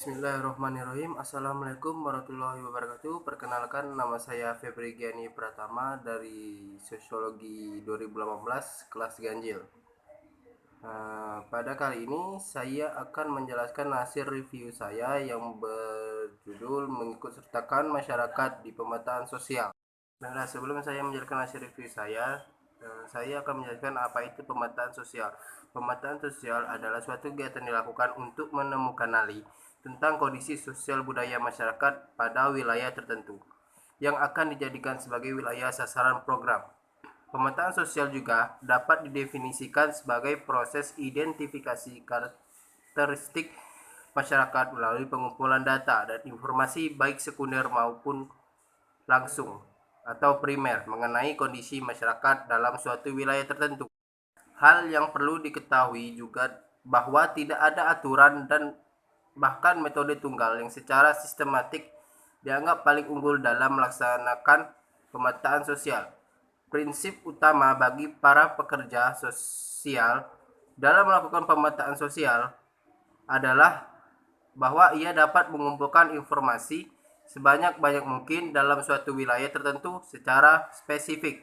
Bismillahirrahmanirrahim. Assalamualaikum warahmatullahi wabarakatuh. Perkenalkan, nama saya Febri Giani Pratama dari Sosiologi 2018 kelas ganjil. Pada kali ini saya akan menjelaskan hasil review saya yang berjudul mengikut sertakan masyarakat di pemetaan sosial. Nah, sebelum saya menjelaskan hasil review saya akan menjelaskan apa itu pemetaan sosial. Pemetaan sosial adalah suatu kegiatan dilakukan untuk menemukan tentang kondisi sosial budaya masyarakat pada wilayah tertentu yang akan dijadikan sebagai wilayah sasaran program. Pemetaan sosial juga dapat didefinisikan sebagai proses identifikasi karakteristik masyarakat melalui pengumpulan data dan informasi baik sekunder maupun langsung atau primer mengenai kondisi masyarakat dalam suatu wilayah tertentu. Hal yang perlu diketahui juga bahwa tidak ada aturan dan bahkan metode tunggal yang secara sistematik dianggap paling unggul dalam melaksanakan pemetaan sosial. Prinsip utama bagi para pekerja sosial dalam melakukan pemetaan sosial adalah bahwa ia dapat mengumpulkan informasi sebanyak-banyak mungkin dalam suatu wilayah tertentu secara spesifik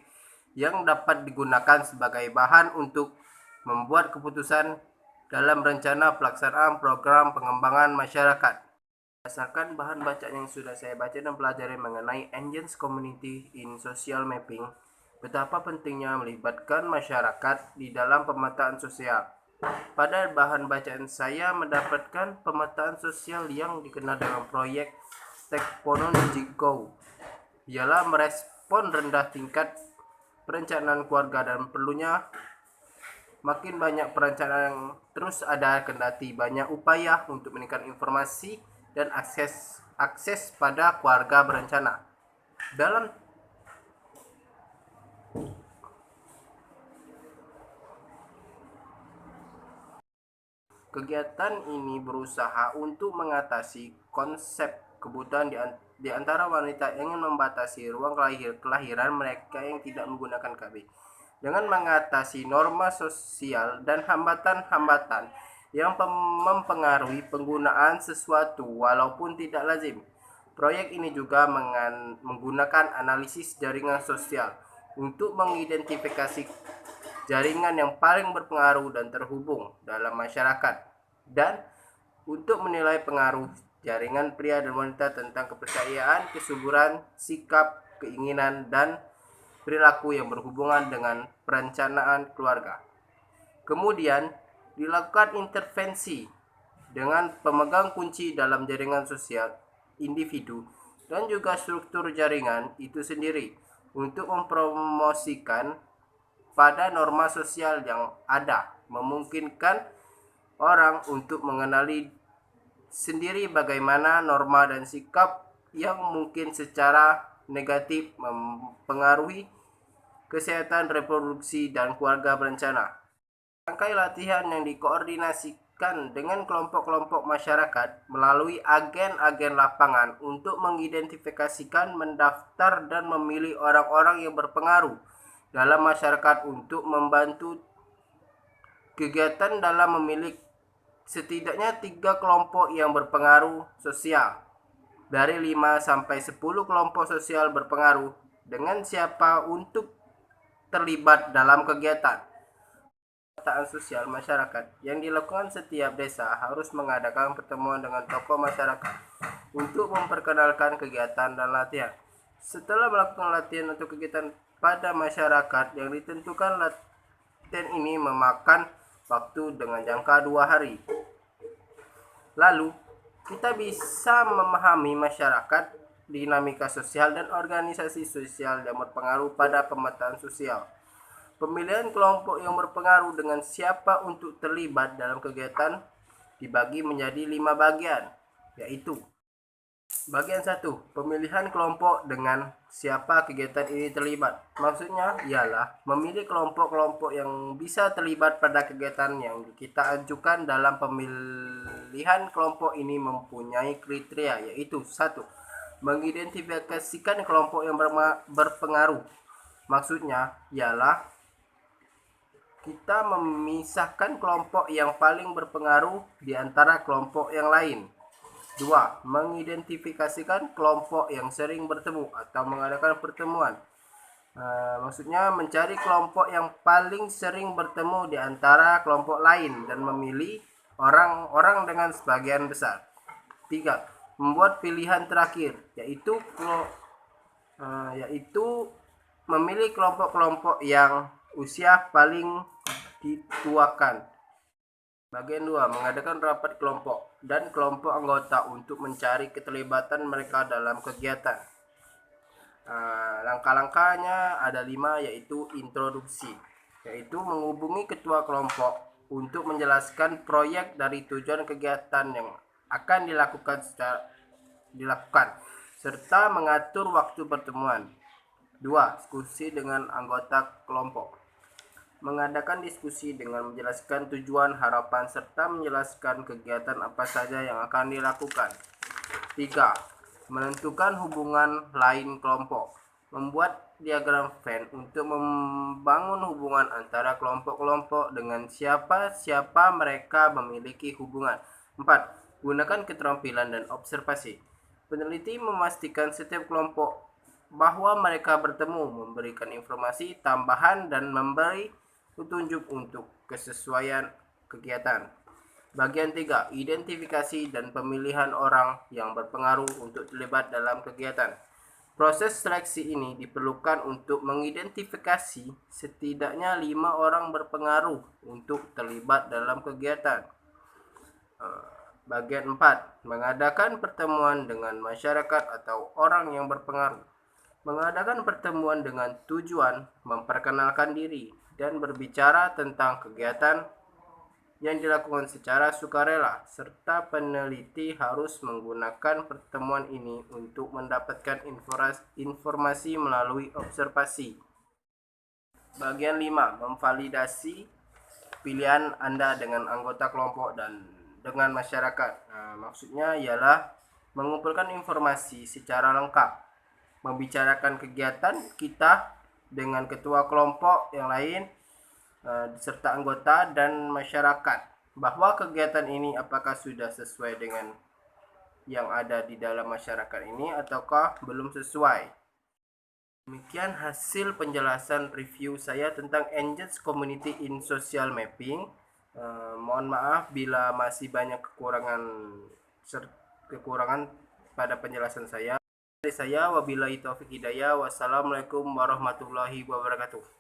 yang dapat digunakan sebagai bahan untuk membuat keputusan dalam rencana pelaksanaan program pengembangan masyarakat. Berdasarkan bahan bacaan yang sudah saya baca dan pelajari mengenai Engines Community in Social Mapping, betapa pentingnya melibatkan masyarakat di dalam pemetaan sosial. Pada bahan bacaan saya mendapatkan pemetaan sosial yang dikenal dengan proyek Tekponon-Jiko, ialah merespon rendah tingkat perencanaan keluarga dan perlunya makin banyak perencanaan yang terus ada kendati banyak upaya untuk meningkatkan informasi dan akses pada keluarga berencana. Dalam kegiatan ini berusaha untuk mengatasi konsep kebutuhan di antara wanita yang ingin membatasi ruang kelahiran mereka yang tidak menggunakan KB, dengan mengatasi norma sosial dan hambatan-hambatan yang mempengaruhi penggunaan sesuatu walaupun tidak lazim. Proyek ini juga menggunakan analisis jaringan sosial untuk mengidentifikasi jaringan yang paling berpengaruh dan terhubung dalam masyarakat, dan untuk menilai pengaruh jaringan pria dan wanita tentang kepercayaan, kesuburan, sikap, keinginan, dan perilaku yang berhubungan dengan perencanaan keluarga. Kemudian dilakukan intervensi dengan pemegang kunci dalam jaringan sosial individu dan juga struktur jaringan itu sendiri untuk mempromosikan pada norma sosial yang ada, memungkinkan orang untuk mengenali sendiri bagaimana norma dan sikap yang mungkin secara negatif mempengaruhi kesehatan reproduksi dan keluarga berencana. Rangkai latihan yang dikoordinasikan dengan kelompok-kelompok masyarakat melalui agen-agen lapangan untuk mengidentifikasikan, mendaftar, dan memilih orang-orang yang berpengaruh dalam masyarakat untuk membantu kegiatan dalam memilih setidaknya 3 kelompok yang berpengaruh sosial. Dari 5 sampai 10 kelompok sosial berpengaruh dengan siapa untuk terlibat dalam kegiatan. Pemetaan sosial masyarakat yang dilakukan setiap desa harus mengadakan pertemuan dengan tokoh masyarakat untuk memperkenalkan kegiatan dan latihan. Setelah melakukan latihan untuk kegiatan pada masyarakat yang ditentukan, latihan ini memakan waktu dengan jangka 2 hari. Lalu kita bisa memahami masyarakat, dinamika sosial, dan organisasi sosial yang berpengaruh pada pemetaan sosial. Pemilihan kelompok yang berpengaruh dengan siapa untuk terlibat dalam kegiatan dibagi menjadi 5 bagian, yaitu bagian 1, pemilihan kelompok dengan siapa kegiatan ini terlibat. Maksudnya ialah memilih kelompok-kelompok yang bisa terlibat pada kegiatan yang kita ajukan. Dalam pemilihan kelompok ini mempunyai kriteria, yaitu 1, mengidentifikasikan kelompok yang berpengaruh. Maksudnya ialah kita memisahkan kelompok yang paling berpengaruh di antara kelompok yang lain. 2. Mengidentifikasikan kelompok yang sering bertemu atau mengadakan pertemuan. Maksudnya mencari kelompok yang paling sering bertemu di antara kelompok lain dan memilih orang-orang dengan sebagian besar. 3. Membuat pilihan terakhir, yaitu memilih kelompok-kelompok yang usia paling dituakan. Bagian 2. Mengadakan rapat kelompok dan kelompok anggota untuk mencari keterlibatan mereka dalam kegiatan. Langkah-langkahnya ada 5, yaitu introduksi, yaitu menghubungi ketua kelompok untuk menjelaskan proyek dari tujuan kegiatan yang akan dilakukan serta mengatur waktu pertemuan. 2. Diskusi dengan anggota kelompok. Mengadakan diskusi dengan menjelaskan tujuan, harapan, serta menjelaskan kegiatan apa saja yang akan dilakukan. 3. Menentukan hubungan lain kelompok. Membuat diagram Venn untuk membangun hubungan antara kelompok-kelompok dengan siapa mereka memiliki hubungan. 4. Gunakan keterampilan dan observasi. Peneliti memastikan setiap kelompok bahwa mereka bertemu, memberikan informasi tambahan, dan memberi petunjuk untuk kesesuaian kegiatan. Bagian 3. Identifikasi dan pemilihan orang yang berpengaruh untuk terlibat dalam kegiatan. Proses seleksi ini diperlukan untuk mengidentifikasi setidaknya 5 orang berpengaruh untuk terlibat dalam kegiatan. Bagian 4. Mengadakan pertemuan dengan masyarakat atau orang yang berpengaruh. Mengadakan pertemuan dengan tujuan memperkenalkan diri dan berbicara tentang kegiatan yang dilakukan secara sukarela, serta peneliti harus menggunakan pertemuan ini untuk mendapatkan informasi melalui observasi. Bagian 5. Memvalidasi pilihan Anda dengan anggota kelompok dan dengan masyarakat. Maksudnya ialah mengumpulkan informasi secara lengkap, membicarakan kegiatan kita dengan ketua kelompok yang lain serta anggota dan masyarakat, bahwa kegiatan ini apakah sudah sesuai dengan yang ada di dalam masyarakat ini ataukah belum sesuai. Demikian hasil penjelasan review saya tentang Engage Community in Social Mapping. Mohon maaf bila masih banyak kekurangan pada penjelasan saya. Dari saya, wabillahi taufiq hidayah. Wassalamualaikum warahmatullahi wabarakatuh.